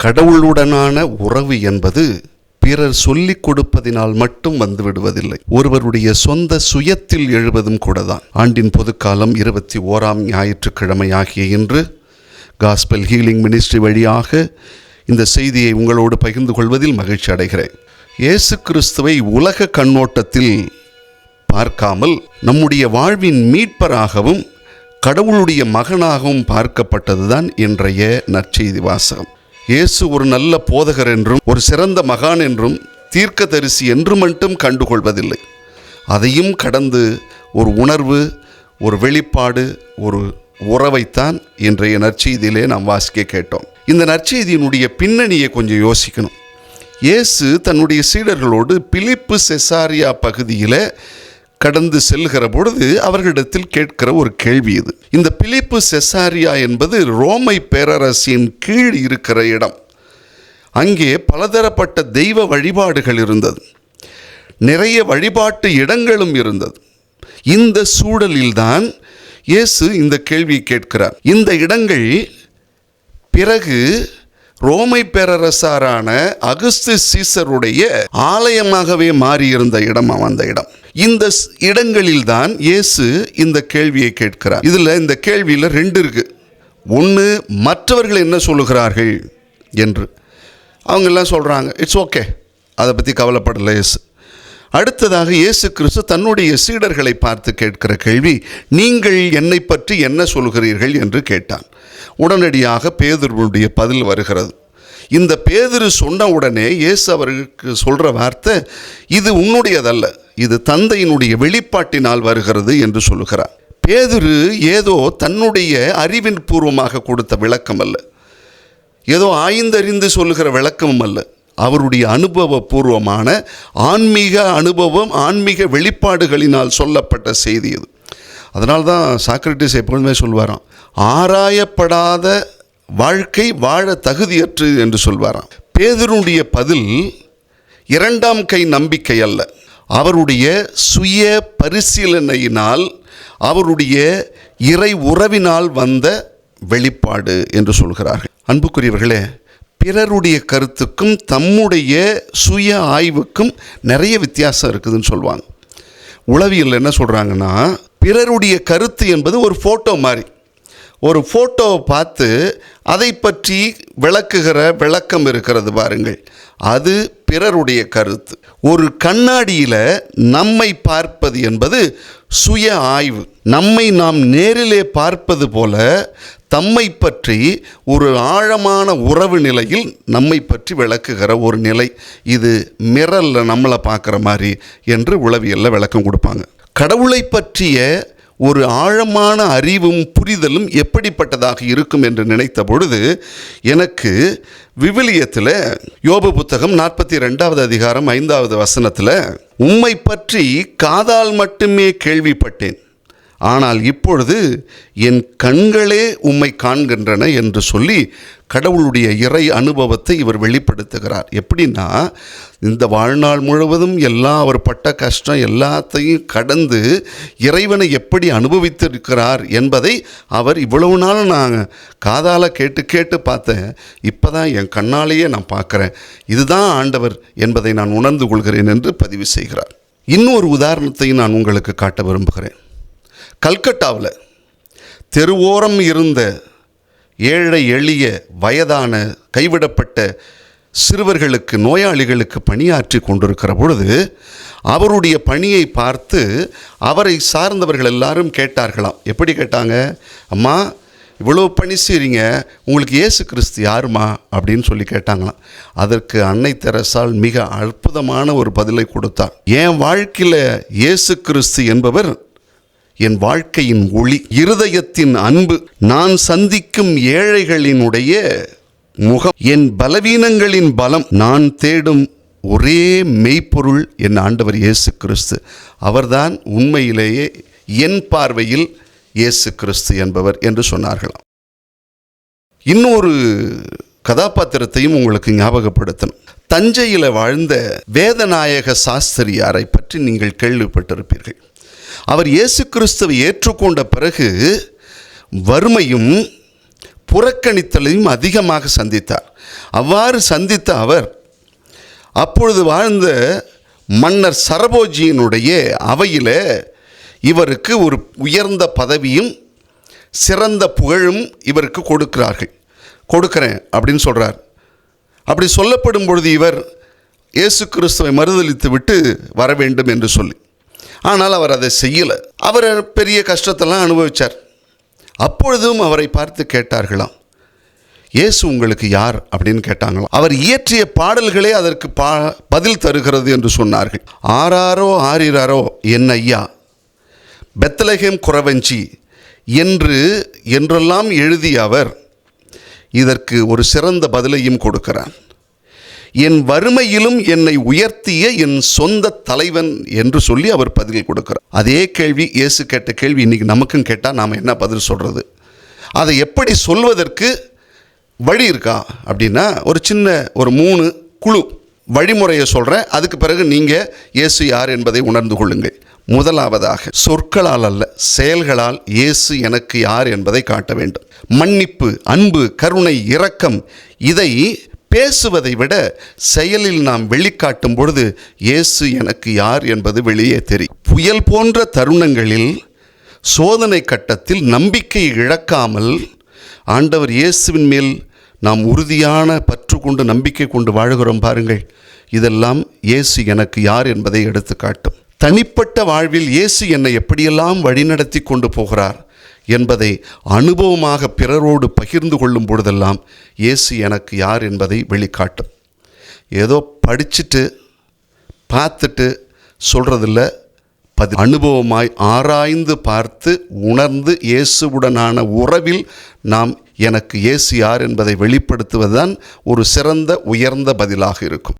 கடவுளுடனான உறவு என்பது பிறர் சொல்லிக் கொடுப்பதினால் மட்டும் வந்துவிடுவதில்லை, ஒருவருடைய சொந்த சுயத்தில் எழுவதும் கூடதான். ஆண்டின் பொதுக்காலம் 21ஆம் ஞாயிற்றுக்கிழமை ஆகிய இன்று காஸ்பல் ஹீலிங் மினிஸ்ட்ரி வழியாக இந்த செய்தியை உங்களோடு பகிர்ந்து கொள்வதில் மகிழ்ச்சி அடைகிறேன். இயேசு கிறிஸ்துவை உலக கண்ணோட்டத்தில் பார்க்காமல் நம்முடைய வாழ்வின் மீட்பராகவும் கடவுளுடைய மகனாகவும் பார்க்கப்பட்டதுதான் இன்றைய நற்செய்தி வாசகம். இயேசு ஒரு நல்ல போதகர் என்றும் ஒரு சிறந்த மகான் என்றும் தீர்க்கதரிசி என்று மட்டும் கண்டுகொள்வதில்லை. அதையும் கடந்து ஒரு உணர்வு, ஒரு வெளிப்பாடு, ஒரு உறவைத்தான் இன்றைய நற்செய்தியிலே நாம் வாசிக்க கேட்டோம். இந்த நற்செய்தியினுடைய பின்னணியை கொஞ்சம் யோசிக்கணும். இயேசு தன்னுடைய சீடர்களோடு பிலிப்பு செசாரியா பகுதியில் கடந்து செல்கிற பொழுது அவர்களிடத்தில் கேட்கிற ஒரு கேள்வி இது. இந்த பிலிப்பு செசாரியா என்பது ரோமை பேரரசின் கீழ் இருக்கிற இடம். அங்கே பலதரப்பட்ட தெய்வ வழிபாடுகள் இருந்தது, நிறைய வழிபாட்டு இடங்களும் இருந்தது. இந்த சூழலில்தான் இயேசு இந்த கேள்வியை கேட்கிறார். இந்த இடங்கள் பிறகு ரோமை பேரரசரான அகஸ்து சீசருடைய ஆலயமாகவே மாறியிருந்த இடம் அந்த இடம். இந்த இடங்களில்தான் இயேசு இந்த கேள்வியை கேட்கிறார். இதில் இந்த கேள்வியில் 2 இருக்கு. ஒன்று, மற்றவர்கள் என்ன சொல்லுகிறார்கள் என்று. அவங்க எல்லாம் சொல்கிறாங்க, இட்ஸ் ஓகே, அதை பற்றி கவலைப்படலை இயேசு. அடுத்ததாக இயேசு கிறிஸ்து தன்னுடைய சீடர்களை பார்த்து கேட்கிற கேள்வி, நீங்கள் என்னை பற்றி என்ன சொல்கிறீர்கள் என்று கேட்டான். உடனடியாக பேதுருவுடைய பதில் வருகிறது. இந்த பேதுரு சொன்ன உடனே இயேசு அவருக்கு சொல்கிற வார்த்தை, இது உன்னுடையதல்ல, இது தந்தையினுடைய வெளிப்பாட்டினால் வருகிறது என்று சொல்லுகிறார். பேதுரு ஏதோ தன்னுடைய அறிவின் பூர்வமாக கொடுத்த விளக்கம் அல்ல, ஏதோ ஆய்ந்தறிந்து சொல்லுகிற விளக்கமும் அல்ல, அவருடைய அனுபவபூர்வமான ஆன்மீக அனுபவம், ஆன்மீக வெளிப்பாடுகளினால் சொல்லப்பட்ட செய்தி இது. அதனால்தான் சாக்ரட்டிஸ் எப்பொழுதுமே சொல்வாராம், ஆராயப்படாத வாழ்க்கை வாழ தகுதியற்று என்று சொல்வாராம். பேதுருடைய பதில் 2ஆம் கை நம்பிக்கை அல்ல, அவருடைய சுய பரிசீலனையினால், அவருடைய இறை உறவினால் வந்த வெளிப்பாடு என்று சொல்கிறார்கள். அன்புக்குரியவர்களே, பிறருடைய கருத்துக்கும் தம்முடைய சுய ஆய்வுக்கும் நிறைய வித்தியாசம் இருக்குதுன்னு சொல்லுவாங்க. உளவியல் என்ன சொல்கிறாங்கன்னா, பிறருடைய கருத்து என்பது ஒரு ஃபோட்டோ மாதிரி. ஒரு ஃபோட்டோவை பார்த்து அதை பற்றி விளக்குகிற விளக்கம் இருக்கிறது பாருங்கள், அது பிறருடைய கருத்து. ஒரு கண்ணாடியில் நம்மை பார்ப்பது என்பது சுய ஆய்வு. நம்மை நாம் நேரிலே பார்ப்பது போல தம்மை பற்றி ஒரு ஆழமான உறவு நிலையில் நம்மை பற்றி விளக்குகிற ஒரு நிலை, இது மிரரில் நம்மளை பார்க்குற மாதிரி என்று உளவியலில் விளக்கம் கொடுப்பாங்க. கடவுளை பற்றிய ஒரு ஆழமான அறிவும் புரிதலும் எப்படிப்பட்டதாக இருக்கும் என்று நினைத்த பொழுது எனக்கு விவிலியத்தில் யோபு புத்தகம் 42வது அதிகாரம் 5வது வசனத்தில், உம்மை பற்றி காதால் மட்டுமே கேள்விப்பட்டேன், ஆனால் இப்பொழுது என் கண்களே உம்மை காண்கின்றன என்று சொல்லி கடவுளுடைய இறை அனுபவத்தை இவர் வெளிப்படுத்துகிறார். எப்படின்னா, இந்த வாழ்நாள் முழுவதும் அவர் பட்ட கஷ்டம் எல்லாத்தையும் கடந்து இறைவனை எப்படி அனுபவித்திருக்கிறார் என்பதை அவர் இவ்வளவு நாள் நான் காதால் கேட்டு கேட்டு பார்த்தேன், இப்போ தான் என் கண்ணாலேயே நான் பார்க்குறேன், இதுதான் ஆண்டவர் என்பதை நான் உணர்ந்து கொள்கிறேன் என்று பதிவு செய்கிறார். இன்னொரு உதாரணத்தையும் நான் உங்களுக்கு காட்ட விரும்புகிறேன். கல்கட்டாவில் தெருவோரம் இருந்த ஏழை எளிய வயதான கைவிடப்பட்ட சிறுவர்களுக்கு, நோயாளிகளுக்கு பணியாற்றி கொண்டிருக்கிற பொழுது அவருடைய பணியை பார்த்து அவரை சார்ந்தவர்கள் எல்லாரும் கேட்டார்களாம். எப்படி கேட்டாங்க? அம்மா, இவ்வளோ பணி செய்கிறீங்க, உங்களுக்கு இயேசு கிறிஸ்து யாருமா அப்படின்னு சொல்லி கேட்டாங்களாம். அதற்கு அன்னை தெரசால் மிக அற்புதமான ஒரு பதிலை கொடுத்தார். என் வாழ்க்கையில் இயேசு கிறிஸ்து என்பவர் என் வாழ்க்கையின் ஒளி, இருதயத்தின் அன்பு, நான் சந்திக்கும் ஏழைகளினுடைய முகம், என் பலவீனங்களின் பலம், நான் தேடும் ஒரே மெய்ப்பொருள் என் ஆண்டவர் இயேசு கிறிஸ்து. அவர்தான் உண்மையிலேயே என் பார்வையில் இயேசு கிறிஸ்து என்பவர் என்று சொன்னார்களாம். இன்னொரு கதாபாத்திரத்தையும் உங்களுக்கு ஞாபகப்படுத்தணும். தஞ்சையில் வாழ்ந்த வேதநாயக சாஸ்திரியாரை பற்றி நீங்கள் கேள்விப்பட்டிருப்பீர்கள். அவர் இயேசு கிறிஸ்துவை ஏற்றுக்கொண்ட பிறகு வறுமையும் புறக்கணித்தலையும் அதிகமாக சந்தித்தார். அவ்வாறு சந்தித்த அவர் அப்பொழுது வாழ்ந்த மன்னர் சரபோஜியினுடைய அவையில் இவருக்கு ஒரு உயர்ந்த பதவியும் சிறந்த புகழும் இவருக்கு கொடுக்கிறேன் அப்படின்னு சொல்கிறார். அப்படி சொல்லப்படும் பொழுது இவர் இயேசு கிறிஸ்துவை மறுதலித்து விட்டு வர வேண்டும் என்று சொல்லி, ஆனால் அவர் அதை செய்யலை. அவர் பெரிய கஷ்டத்தெல்லாம் அனுபவித்தார். அப்பொழுதும் அவரை பார்த்து கேட்டார்களாம், இயேசு உங்களுக்கு யார் அப்படின்னு கேட்டாங்களாம். அவர் இயற்றிய பாடல்களே அதற்கு பதில் தருகிறது என்று சொன்னார்கள். ஆராரோ ஆரிராரோ என் ஐயா, பெத்லகேம் குறவஞ்சி என்றெல்லாம் எழுதிய அவர் இதற்கு ஒரு சிறந்த பதிலையும் கொடுக்கிறார். என் வறுமையிலும் என்னை உயர்த்திய என் சொந்த தலைவன் என்று சொல்லி அவர் பதில் கொடுக்கிறார். அதே கேள்வி, இயேசு கேட்ட கேள்வி இன்றைக்கி நமக்கும் கேட்டால் நாம் என்ன பதில் சொல்கிறது? அதை எப்படி சொல்வதற்கு வழி இருக்கா அப்படின்னா, ஒரு சின்ன ஒரு 3 குழு வழிமுறையை சொல்கிறேன். அதுக்கு பிறகு நீங்கள் இயேசு யார் என்பதை உணர்ந்து கொள்ளுங்கள். முதலாவதாக, சொற்களால் அல்ல, செயல்களால் இயேசு எனக்கு யார் என்பதை காட்ட வேண்டும். மன்னிப்பு, அன்பு, கருணை, இரக்கம், இதை பேசுவதை விட செயலில் நாம் வெளிக்காட்டும் பொழுது இயேசு எனக்கு யார் என்பது வெளியே தெரியும். புயல் போன்ற தருணங்களில், சோதனை கட்டத்தில் நம்பிக்கை இழக்காமல் ஆண்டவர் இயேசுவின் மேல் நாம் உறுதியான பற்று கொண்டு நம்பிக்கை கொண்டு வாழுகிறோம் பாருங்கள். இதெல்லாம் இயேசு எனக்கு யார் என்பதை எடுத்து காட்டும். தனிப்பட்ட வாழ்வில் இயேசு என்னை எப்படியெல்லாம் வழிநடத்தி கொண்டு போகிறார் என்பதை அனுபவமாக பிறரோடு பகிர்ந்து கொள்ளும் பொழுதெல்லாம் இயேசு எனக்கு யார் என்பதை வெளிக்காட்டும். ஏதோ படிச்சுட்டு பார்த்துட்டு சொல்கிறதில்ல, அனுபவமாய் ஆராய்ந்து பார்த்து உணர்ந்து இயேசுவுடனான உறவில் நாம் எனக்கு இயேசு யார் என்பதை வெளிப்படுத்துவதுதான் ஒரு சிறந்த உயர்ந்த பதிலாக இருக்கும்.